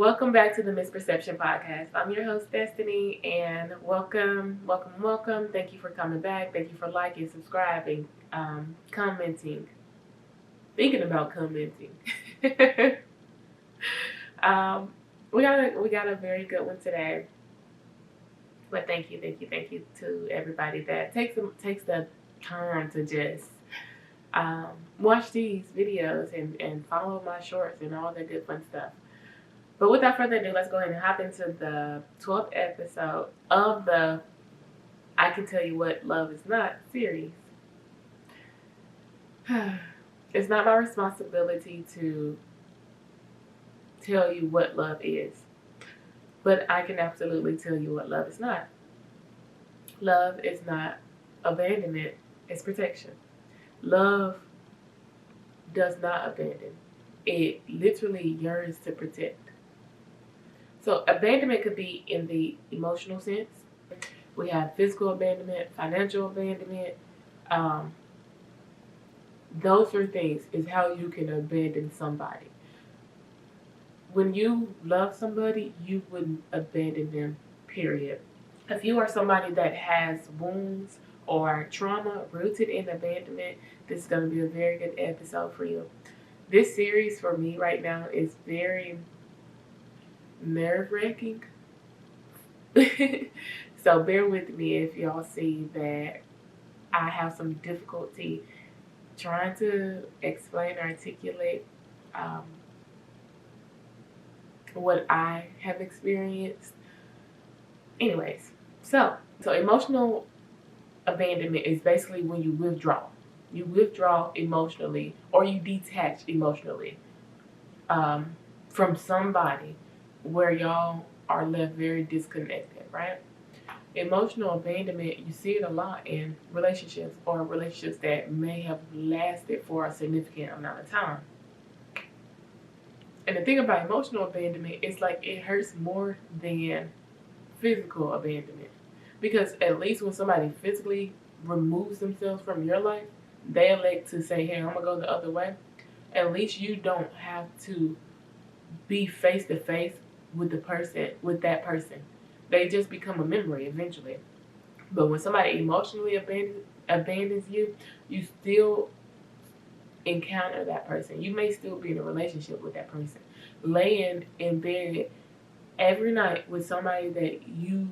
Welcome back to the Misperception Podcast. I'm your host, Destiny, and welcome. Thank you for coming back. Thank you for liking, subscribing, commenting, thinking about commenting. um, we got a very good one today. But thank you to everybody that takes the time to just watch these videos and follow my shorts and all that good fun stuff. But without further ado, let's go ahead and hop into the 12th episode of the I Can Tell You What Love Is Not series. It's not my responsibility to tell you what love is, but I can absolutely tell you what love is not. Love is not abandonment, it's protection. Love does not abandon. It literally yearns to protect. So abandonment could be in the emotional sense. We have physical abandonment, financial abandonment. Those three things is how you can abandon somebody. When you love somebody, you wouldn't abandon them, period. If you are somebody that has wounds or trauma rooted in abandonment, this is going to be a very good episode for you. This series for me right now is very nerve-wracking. So bear with me if y'all see that I have some difficulty trying to explain or articulate what I have experienced. Anyways, so emotional abandonment is basically when you withdraw. You withdraw emotionally or you detach emotionally from somebody where y'all are left very disconnected, right? Emotional abandonment, you see it a lot in relationships or relationships that may have lasted for a significant amount of time. And the thing about emotional abandonment is like it hurts more than physical abandonment. Because at least when somebody physically removes themselves from your life, they elect to say, hey, I'm going to go the other way. At least you don't have to be face to face with that person. They just become a memory eventually. But when somebody emotionally abandons you, you still encounter that person. You may still be in a relationship with that person. Laying in bed every night with somebody that you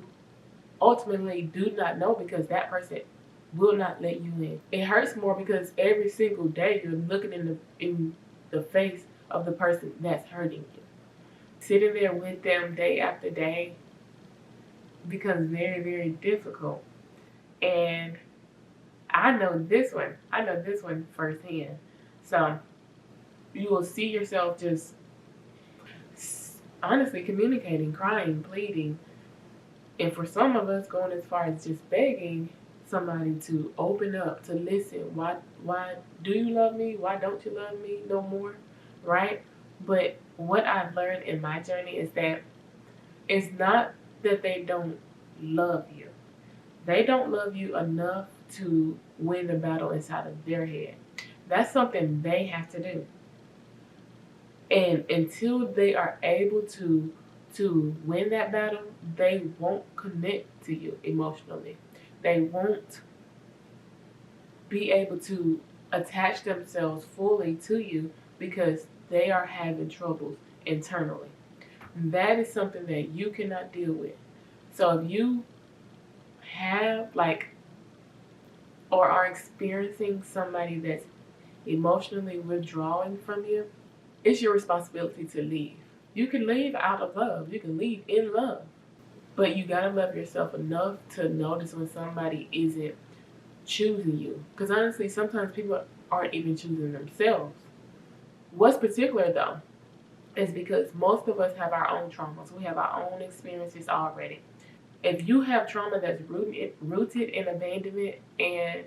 ultimately do not know because that person will not let you in. It hurts more because every single day you're looking in the face of the person that's hurting you. Sitting there with them day after day becomes very, very difficult. And I know this one firsthand. So you will see yourself just honestly communicating, crying, pleading, and for some of us going as far as just begging somebody to open up, to listen. Why do you love me? Why don't you love me no more? Right? But what I've learned in my journey is that it's not that they don't love you. They don't love you enough to win the battle inside of their head. That's something they have to do. And until they are able to win that battle, they won't connect to you emotionally. They won't be able to attach themselves fully to you because they are having troubles internally. That is something that you cannot deal with. So if you have or are experiencing somebody that's emotionally withdrawing from you, it's your responsibility to leave. You can leave out of love. You can leave in love. But you gotta love yourself enough to notice when somebody isn't choosing you. Because honestly, sometimes people aren't even choosing themselves. What's particular though is because most of us have our own traumas. We have our own experiences already. If you have trauma that's rooted in abandonment and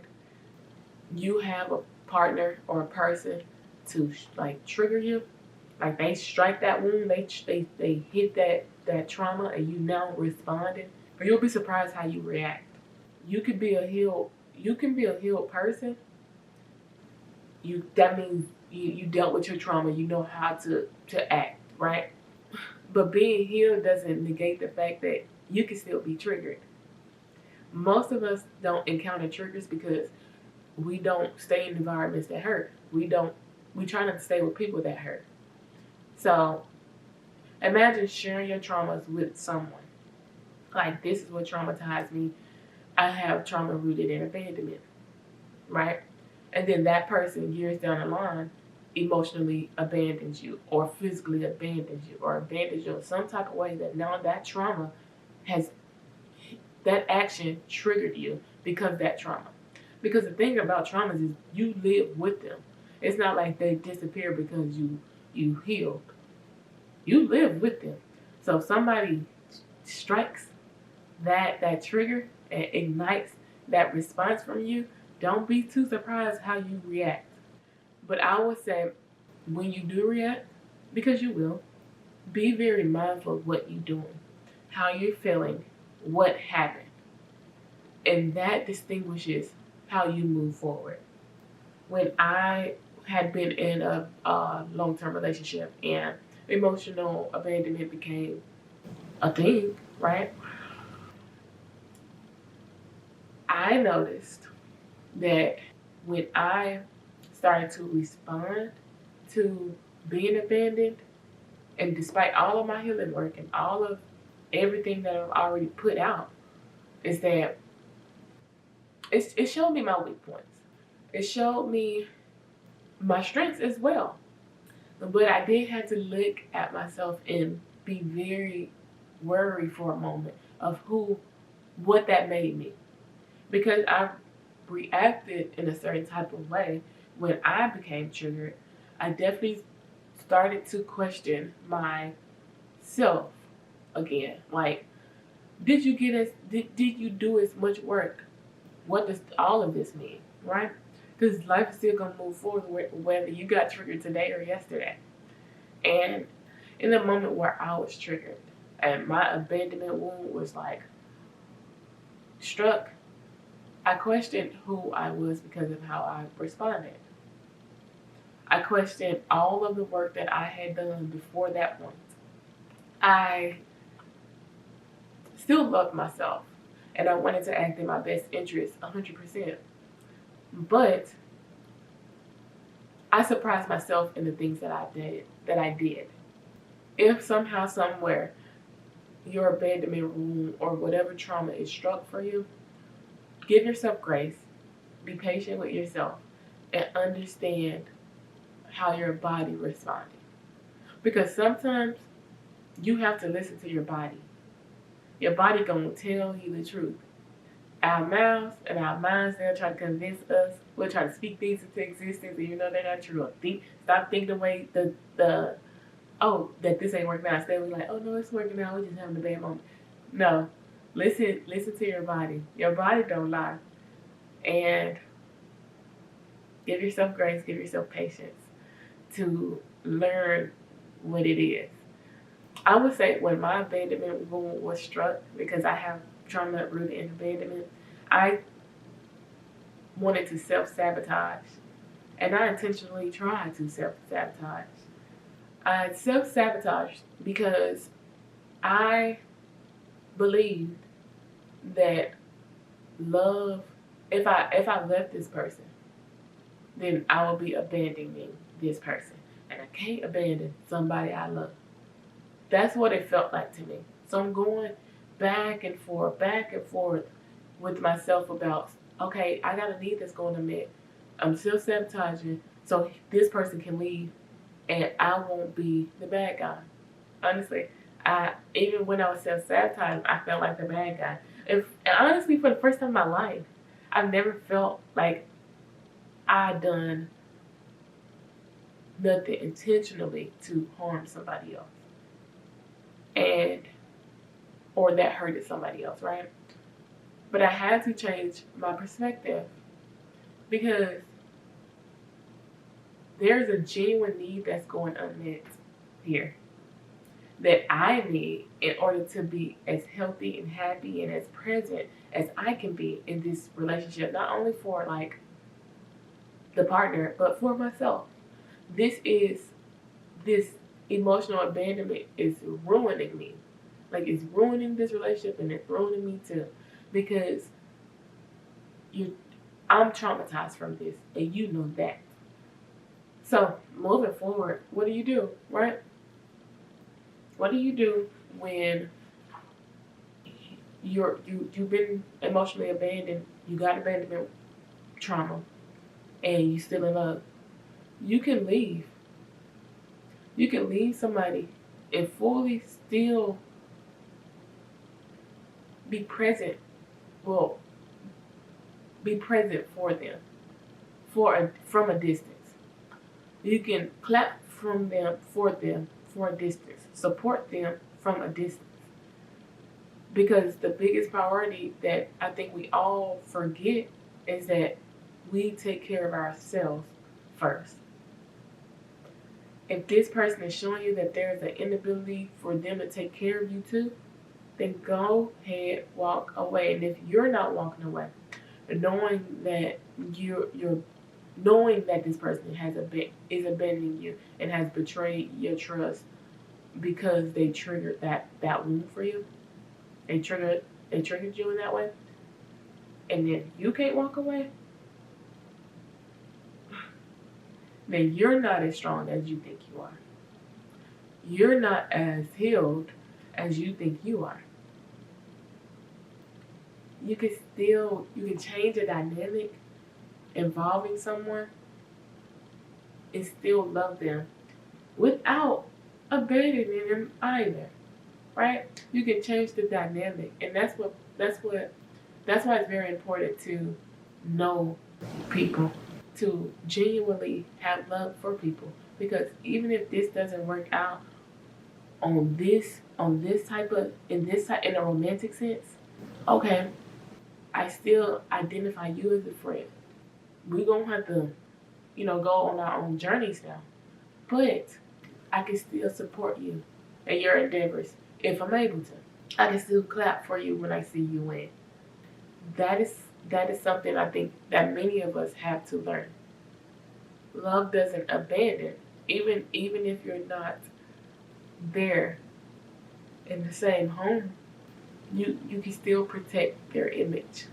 you have a partner or a person to trigger you, like they strike that wound, they hit that trauma, and you now responding, or you'll be surprised how you react. You can be a healed person. That means you dealt with your trauma. You know how to act, right? But being healed doesn't negate the fact that you can still be triggered. Most of us don't encounter triggers because we don't stay in environments that hurt. We try not to stay with people that hurt. So imagine sharing your traumas with someone. Like, this is what traumatized me. I have trauma rooted in abandonment, right? And then that person, years down the line, emotionally abandons you, or physically abandons you, or abandons you in some type of way that now that trauma has, that action triggered you because of that trauma. Because the thing about traumas is you live with them. It's not like they disappear because you healed. You live with them. So if somebody strikes that trigger and ignites that response from you, don't be too surprised how you react. But I would say when you do react, because you will, be very mindful of what you're doing, how you're feeling, what happened. And that distinguishes how you move forward. When I had been in a long-term relationship and emotional abandonment became a thing, right? I noticed that when I started to respond to being abandoned, and despite all of my healing work and all of everything that I've already put out, is that it showed me my weak points. It showed me my strengths as well. But I did have to look at myself and be very worried for a moment of what that made me. Because I reacted in a certain type of way when I became triggered, I definitely started to question myself again. Like, did you do as much work? What does all of this mean, right? Because life is still gonna move forward whether you got triggered today or yesterday. And in the moment where I was triggered and my abandonment wound was like struck, I questioned who I was because of how I responded. I questioned all of the work that I had done before that point. I still loved myself and I wanted to act in my best interest 100%. But I surprised myself in the things that I did. If somehow, somewhere, your abandonment wound or whatever trauma is struck for you, give yourself grace, be patient with yourself, and understand how your body responded. Because sometimes you have to listen to your body. Your body gonna tell you the truth. Our mouths and our minds, they'll try to convince us. We'll try to speak things into existence, and you know they're not true. Stop thinking the way that this ain't working out. Instead, we're like, oh no, it's working out. We're just having a bad moment. No, listen to your body. Your body don't lie, and give yourself grace, give yourself patience to learn what it is. I would say when my abandonment wound was struck, because I have trauma rooted in abandonment, I wanted to self-sabotage. And I intentionally tried to self-sabotage. I self-sabotaged because I believed that love, if I left this person, then I will be abandoning this person. And I can't abandon somebody I love. That's what it felt like to me. So I'm going back and forth with myself about, okay, I got a need that's going to meet. I'm still sabotaging so this person can leave and I won't be the bad guy. Honestly, even when I was self-sabotaging, I felt like the bad guy. And honestly, for the first time in my life, I've never felt like I done nothing intentionally to harm somebody else. Or that hurted somebody else, right? But I had to change my perspective because there's a genuine need that's going unmet here that I need in order to be as healthy and happy and as present as I can be in this relationship, not only for like the partner, but for myself. This emotional abandonment is ruining me. Like, it's ruining this relationship and it's ruining me too. Because I'm traumatized from this, and you know that. So, moving forward, what do, right? What do you do when you've been emotionally abandoned, you got abandonment trauma, and you still in love? You can leave. You can leave somebody and fully still be present. Well, be present for them from a distance. You can clap for them for a distance. Support them from a distance. Because the biggest priority that I think we all forget is that we take care of ourselves first. If this person is showing you that there is an inability for them to take care of you too, then go ahead, walk away. And if you're not walking away, knowing that knowing that this person is abandoning you and has betrayed your trust because they triggered that wound for you, they triggered you in that way, and then you can't walk away, then you're not as strong as you think you are. You're not as healed as you think you are. You can change a dynamic involving someone and still love them without abandoning them either. Right? You can change the dynamic, and that's why it's very important to know people, to genuinely have love for people. Because even if this doesn't work out in a romantic sense, okay, I still identify you as a friend. We're gonna have to, go on our own journeys now. But I can still support you in your endeavors if I'm able to. I can still clap for you when I see you win. That is something I think that many of us have to learn. Love doesn't abandon, even if you're not there in the same home. You can still protect their image.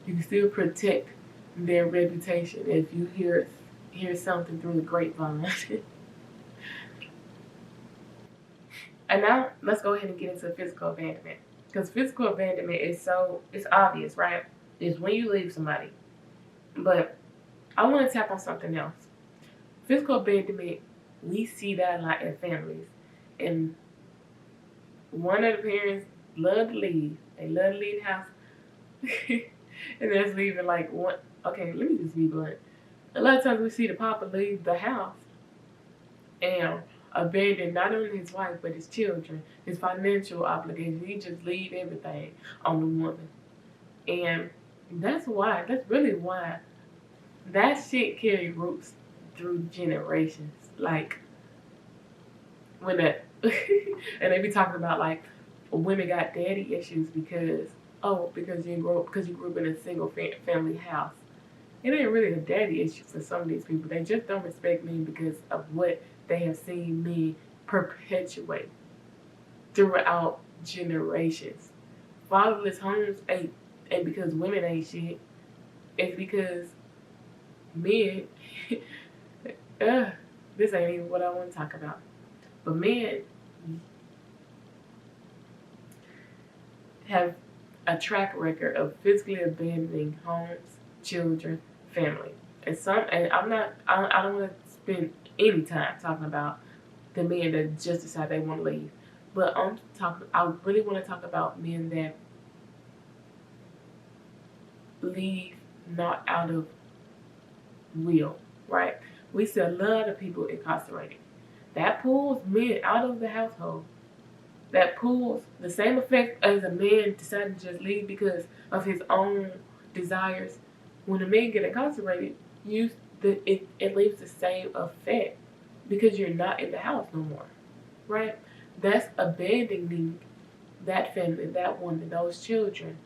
You can still protect their reputation if you hear something through the grapevine. And now let's go ahead and get into physical abandonment. Because physical abandonment it's obvious, right? It's when you leave somebody. But I want to tap on something else. Physical abandonment, we see that a lot in families. And one of the parents love to leave. They love to leave the house. And that's leaving like one. Okay, let me just be blunt. A lot of times we see the papa leave the house and abandon not only his wife but his children, his financial obligations. He just leave everything on the woman. And that's really why that shit carry roots through generations. Like when that and they be talking about like women got daddy issues because you grew up in a single family house. It ain't really a daddy issue for some of these people. They just don't respect men because of what they have seen men perpetuate throughout generations. Fatherless homes ain't because women ain't shit. It's because men this ain't even what I want to talk about. But men have a track record of physically abandoning homes, children, family. And I don't want to spend any time talking about the men that just decide they want to leave. But I really want to talk about men that leave not out of will, right? We see a lot of people incarcerated. That pulls men out of the household. That pulls the same effect as a man deciding to just leave because of his own desires. When a man get incarcerated, it leaves the same effect because you're not in the house no more, right? That's abandoning that family, that woman, those children.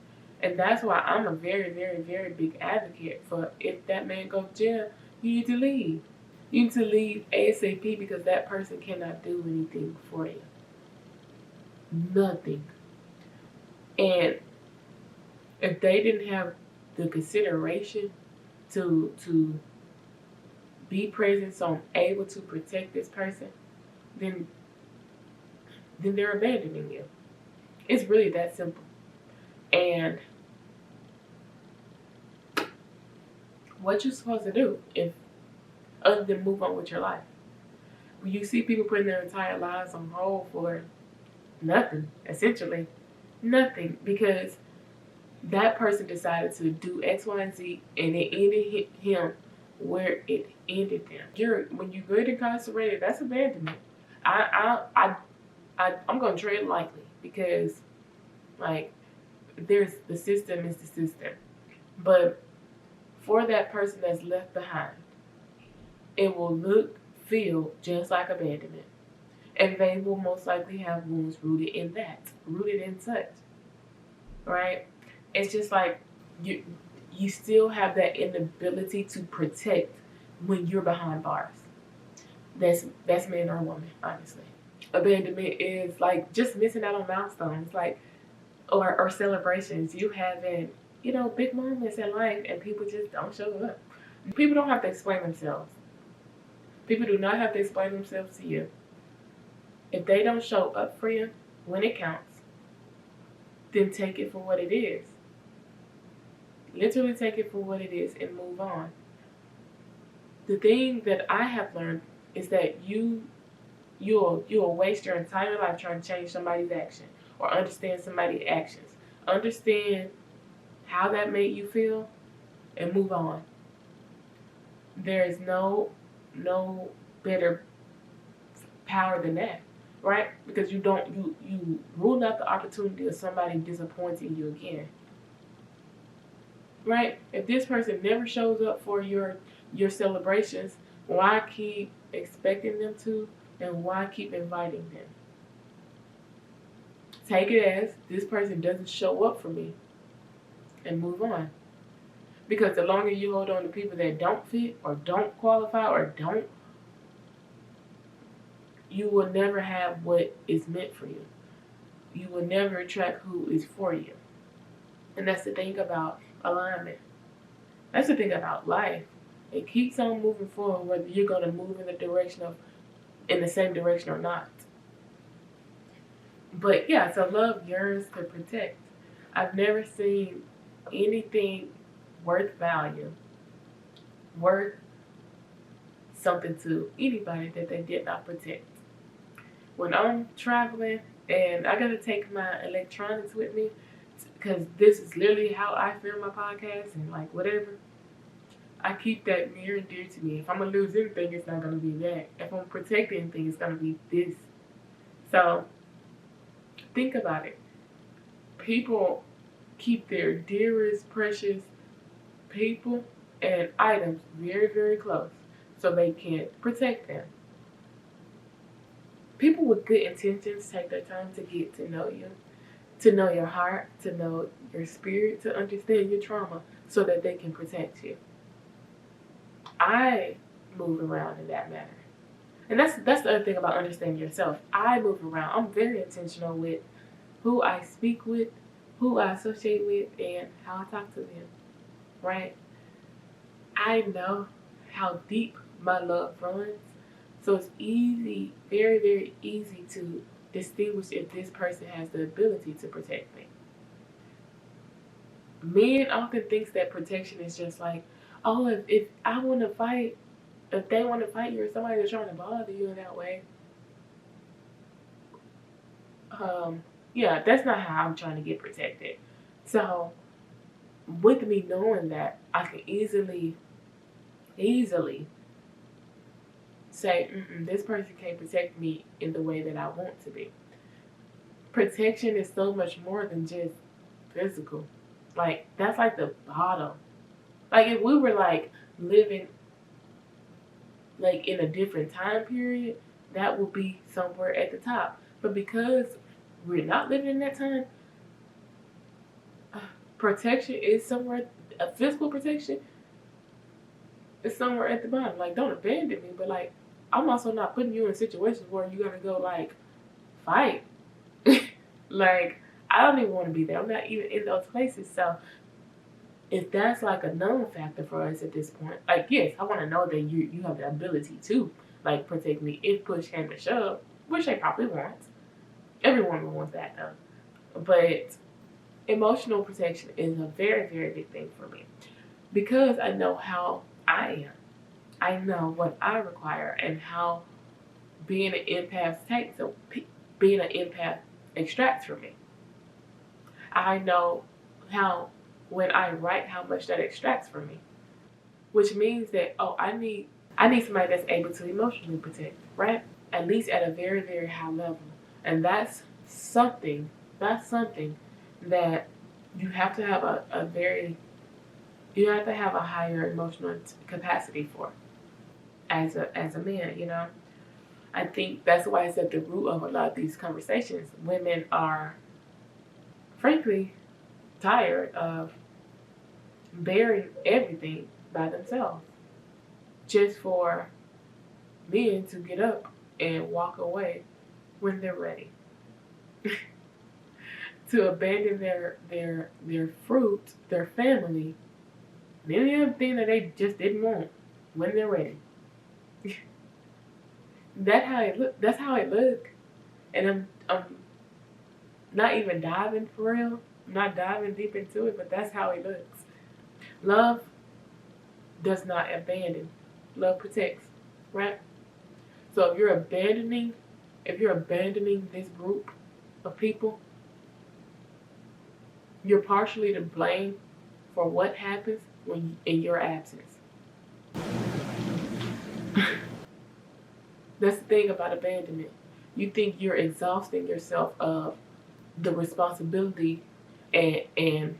And that's why I'm a very, very, very big advocate for if that man goes to jail, you need to leave. You need to leave ASAP because that person cannot do anything for you. Nothing. And if they didn't have the consideration to be present, so I'm able to protect this person, then they're abandoning you. It's really that simple. And what you supposed to do if other than move on with your life? When you see people putting their entire lives on hold for nothing, essentially nothing, because that person decided to do X, Y, and Z, and it ended him where it ended them. When you get incarcerated, that's abandonment. I'm gonna tread lightly because, like, there's the system is the system, but for that person that's left behind, it will feel just like abandonment, and they will most likely have wounds rooted in such, right? It's just like you still have that inability to protect when you're behind bars. That's man or woman, honestly. Abandonment is like just missing out on milestones, like or celebrations. You having, big moments in life and people just don't show up. People don't have to explain themselves. People do not have to explain themselves to you. If they don't show up for you when it counts, then take it for what it is. Literally take it for what it is and move on. The thing that I have learned is that you'll waste your entire life trying to change somebody's action or understand somebody's actions. Understand how that made you feel and move on. There is no better power than that, right? Because you rule out the opportunity of somebody disappointing you again. Right? If this person never shows up for your celebrations, why keep expecting them to, and why keep inviting them? Take it as this person doesn't show up for me and move on. Because the longer you hold on to people that don't fit or don't qualify or you will never have what is meant for you. You will never attract who is for you. And that's the thing about alignment. That's the thing about life. It keeps on moving forward whether you're going to move in the same direction or not. But yeah, so love yearns to protect. I've never seen anything worth value, worth something to anybody that they did not protect. When I'm traveling and I gotta take my electronics with me, because this is literally how I film my podcast and like whatever, I keep that near and dear to me. If I'm gonna lose anything, it's not gonna be that. If I'm protecting anything, it's gonna be this. So think about it. People keep their dearest, precious people and items very, very close so they can protect them. People with good intentions take their time to get to know you, to know your heart, to know your spirit, to understand your trauma so that they can protect you. I move around in that manner. And that's the other thing about understanding yourself. I move around. I'm very intentional with who I speak with, who I associate with, and how I talk to them, right? I know how deep my love runs, so it's easy, very, very easy to distinguish if this person has the ability to protect me. Men often think that protection is just like, oh, if I want to fight, if they want to fight you or somebody that's trying to bother you in that way, yeah, that's not how I'm trying to get protected. So, with me knowing that, I can easily say, this person can't protect me in the way that I want to be. Protection is so much more than just physical. Like, that's like the bottom. Like, if we were like living like in a different time period, that would be somewhere at the top. But because we're not living in that time, protection is somewhere, a physical protection It's somewhere at the bottom. Like, don't abandon me, but like, I'm also not putting you in situations where you're gonna go like fight. Like, I don't even want to be there. I'm not even in those places. So if that's like a known factor for us at this point, like, yes, I want to know that you have the ability to like protect me if push came to shove, which they probably won't. Everyone will want that though. But emotional protection is a very, very big thing for me because I know how I am. I know what I require and how being an empath takes. So being an empath extracts from me. I know how when I write how much that extracts from me, which means that I need somebody that's able to emotionally protect, right? At least at a very, very high level. And that's something that you have to have you have to have a higher emotional capacity for as a man, you know. I think that's why it's at the root of a lot of these conversations. Women are frankly tired of bearing everything by themselves just for men to get up and walk away when they're ready. To abandon their fruit, their family, and any other thing that they just didn't want when they're ready. That's how it look. And I'm not even diving for real. I'm not diving deep into it, but that's how it looks. Love does not abandon. Love protects, right? So if you're abandoning this group of people, you're partially to blame for what happens when in your absence. That's the thing about abandonment. You think you're exhausting yourself of the responsibility and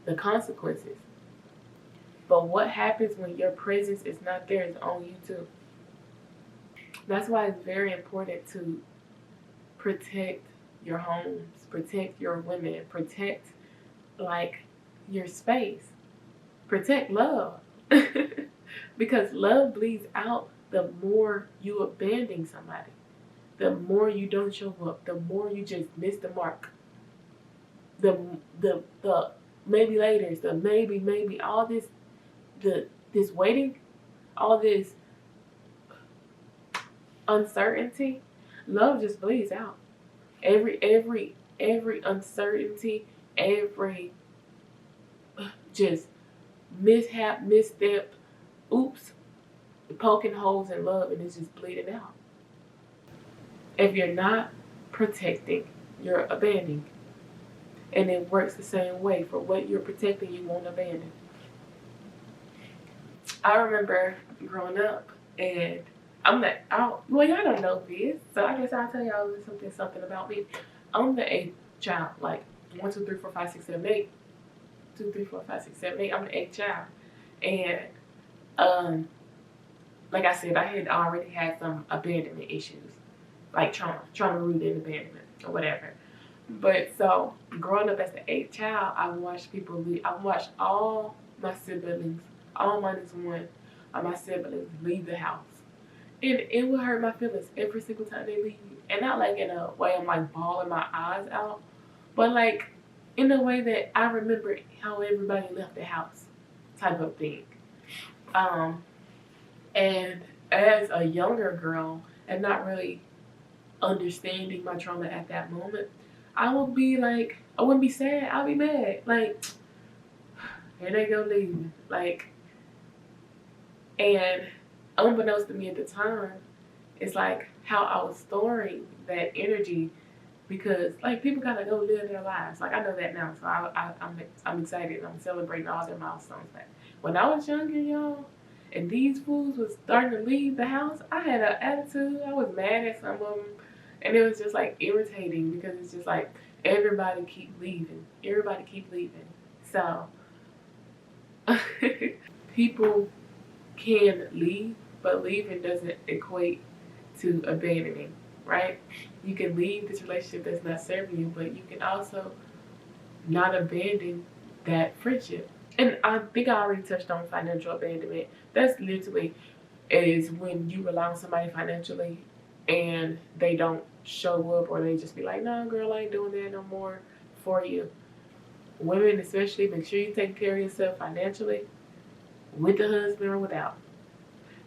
the consequences. But what happens when your presence is not there is on you too. That's why it's very important to protect your homes, protect your women, protect like your space, protect love. Because love bleeds out the more you abandon somebody, the more you don't show up, the more you just miss the mark. The maybe laters, the maybe all this waiting, all this uncertainty, love just bleeds out. Every uncertainty, every just mishap, misstep, oops, poking holes in love, and it's just bleeding out. If you're not protecting, you're abandoning. And it works the same way. For what you're protecting, you won't abandon. I remember growing up, and well, y'all don't know this, so I guess I'll tell y'all something about me. I'm the eighth child, like 1, 2, 3, 4, 5, 6, 7, 8. 2, 3, 4, 5, 6, 7, 8. I'm the eighth child, and like I said, I had already had some abandonment issues, like trauma rooted abandonment or whatever. But so growing up as the eighth child, I watched people leave. I watched all my siblings, all minus one of my siblings, leave the house. And it would hurt my feelings every single time they leave. And not like in a way I'm like bawling my eyes out, but like in a way that I remember how everybody left the house type of thing. And as a younger girl and not really understanding my trauma at that moment, I wouldn't be sad, I'll be mad. Like, here they go leaving. Like, and unbeknownst to me at the time, it's like how I was storing that energy because like people gotta go live their lives. Like I know that now, so I'm excited. I'm celebrating all their milestones. But when I was younger, y'all, and these fools was starting to leave the house, I had an attitude. I was mad at some of them, and it was just like irritating because it's just like everybody keep leaving. Everybody keep leaving. So people can leave, but leaving doesn't equate to abandoning, right? You can leave this relationship that's not serving you, but you can also not abandon that friendship. And I think I already touched on financial abandonment. That's literally is when you rely on somebody financially and they don't show up, or they just be like, no, girl, I ain't doing that no more for you. Women especially, make sure you take care of yourself financially, with the husband or without.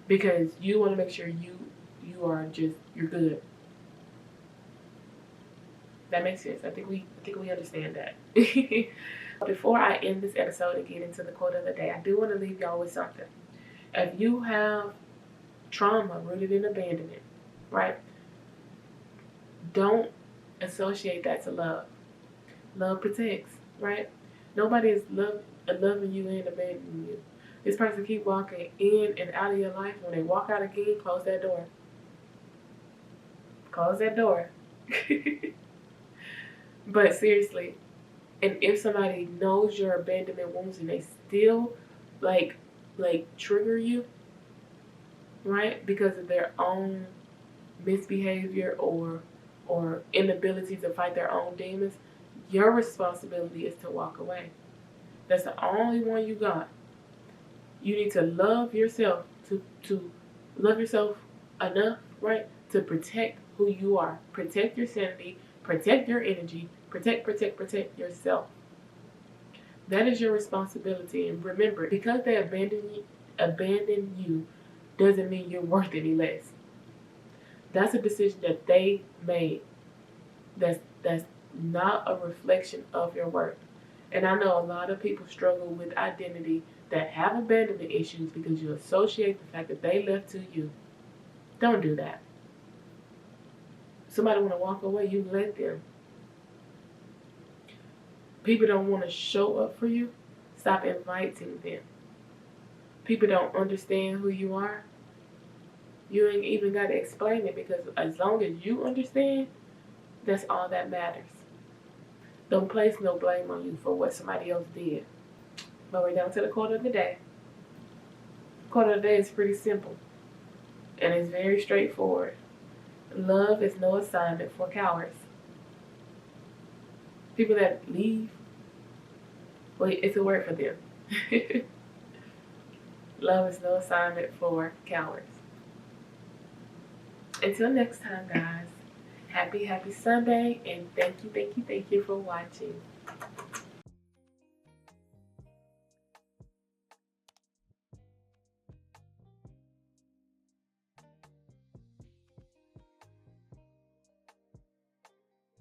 Because you want to make sure you're good. That makes sense. I think we understand that. Before I end this episode and get into the quote of the day, I do want to leave y'all with something. If you have trauma rooted in abandonment, right? Don't associate that to love. Love protects, right? Nobody is loving you and abandoning you. This person keep walking in and out of your life. When they walk out again, close that door. Close that door. But seriously, and if somebody knows your abandonment wounds and they still like trigger you, right, because of their own misbehavior or inability to fight their own demons, your responsibility is to walk away. That's the only one you got. You need to love yourself to love yourself enough, right, to protect who you are. Protect your sanity, protect your energy, protect yourself. That is your responsibility. And remember, because they abandon you doesn't mean you're worth any less. That's a decision that they made. That's not a reflection of your worth. And I know a lot of people struggle with identity that have abandonment issues because you associate the fact that they left to you. Don't do that. Somebody want to walk away, you let them. People don't want to show up for you, stop inviting them. People don't understand who you are. You ain't even got to explain it, because as long as you understand, that's all that matters. Don't place no blame on you for what somebody else did. But we're down to the quote of the day. The quote of the day is pretty simple, and it's very straightforward. Love is no assignment for cowards. People that leave, wait, it's a word for them. Love is no assignment for cowards. Until next time, guys. Happy Sunday, and thank you for watching.